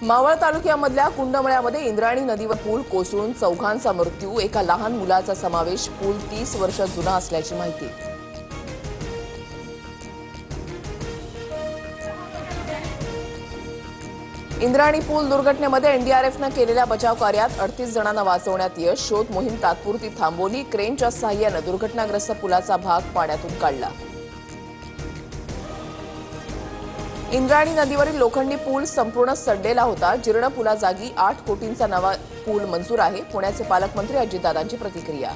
मावळ तालुक्यामधल्या कुंडमळ्यामध्ये इंद्रायणी नदीवर पूल कोसळून चौघांचा मृत्यू, एका लहान मुलाचा समावेश. पूल 30 वर्ष जुना असल्याची माहिती. इंद्रायणी पूल दुर्घटनेमध्ये एनडीआरएफनं केलेल्या बचाव कार्यात 38 जणांना वाचवण्यात यश. शोध मोहीम तात्पुरती थांबवली. क्रेनच्या सहाय्यानं दुर्घटनाग्रस्त पुलाचा भाग पाण्यातून काढला. इंद्रायणी नदीवरील लोखंडी पूल संपूर्ण सडलेला होता. जीर्ण पुलाजागी 8 कोटींचा नवा पूल मंजूर आहे. पुण्याचे पालकमंत्री अजितदादांची प्रतिक्रिया.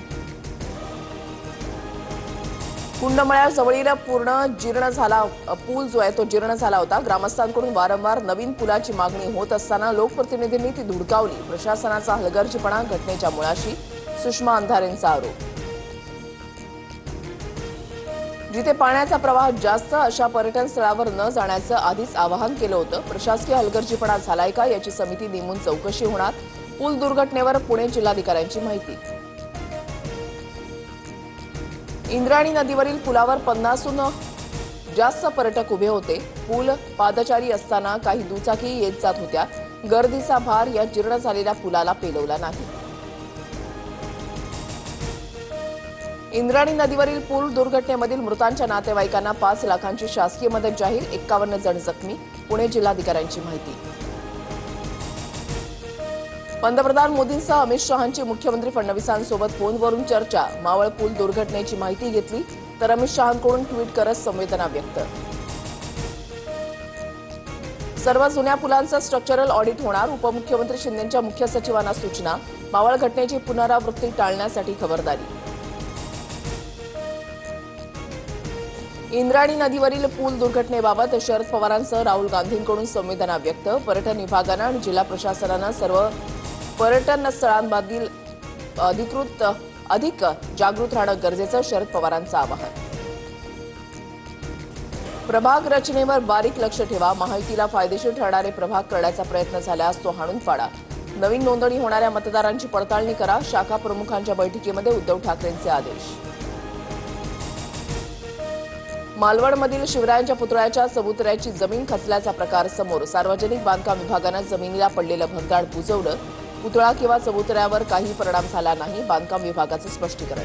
कुंडमळ्याजवळील पूल जो आहे तो जीर्ण झाला होता. ग्रामस्थांकडून वारंवार नवीन पुलाची मागणी होत असताना लोकप्रतिनिधींनी ती धुडकावली. प्रशासनाचा हलगर्जीपणा घटनेच्या मुळाशी, सुषमा अंधारेंचा आरोप. जिथे पाण्याचा प्रवाह जास्त अशा पर्यटन स्थळावर न जाण्याचं आधीच आवाहन केलं होतं. प्रशासकीय हलगर्जीपणा झालाय का याची समिती नेमून चौकशी होणार. पूल दुर्घटनेवर पुणे जिल्हाधिकाऱ्यांची माहिती. इंद्रायणी नदीवरील पुलावर 50हून जास्त पर्यटक उभे होते. पूल पादचारी असताना काही दुचाकी येत जात होत्या. गर्दीचा भार या जीर्ण झालेल्या पुलाला पेलवला नाही. इंद्रायणी नदीवरील पूल दुर्घटनेमधील मृतांच्या नातेवाईकांना 5 लाखांची शासकीय मदत जाहीर. 51 जण जखमी. पुणे जिल्हाधिकाऱ्यांची माहिती. पंतप्रधान मोदींसह अमित शहांची मुख्यमंत्री फडणवीसांसोबत फोनवरून चर्चा. मावळ पूल दुर्घटनेची माहिती घेतली तर अमित शहांकडून ट्विट करत संवेदना व्यक्त. सर्व जुन्या पुलांचं स्ट्रक्चरल ऑडिट होणार. उपमुख्यमंत्री शिंदेंच्या मुख्य सचिवांना सूचना. मावळ घटनेची पुनरावृत्ती टाळण्यासाठी खबरदारी. इंद्रायणी नदीवरील पूल दुर्घटनेबाबत शरद पवारांसह राहुल गांधींकडून संवेदना व्यक्त. पर्यटन विभागानं आणि जिल्हा प्रशासनानं सर्व पर्यटन स्थळांबाबतीत अधिक जागृत राहणं गरजेचं. शरद पवारांचं आवाहन. प्रभाग रचनेवर बारीक लक्ष ठेवा. महायुतीला फायदेशीर ठरणारे प्रभाग करण्याचा प्रयत्न झाल्यास तो हाणून पाडा. नवीन नोंदणी होणाऱ्या मतदारांची पडताळणी करा. शाखा प्रमुखांच्या बैठकीमध्ये उद्धव ठाकरेंचे आदेश. मालवणमधील शिवरायांच्या पुतळ्याच्या चबुतऱ्याची जमीन खचल्याचा प्रकार समोर. सार्वजनिक बांधकाम विभागानं जमिनीला पडलेलं भगदाड बुजवलं. पुतळा किंवा चबुतऱ्यावर काही परिणाम झाला नाही. बांधकाम विभागाचं स्पष्टीकरण.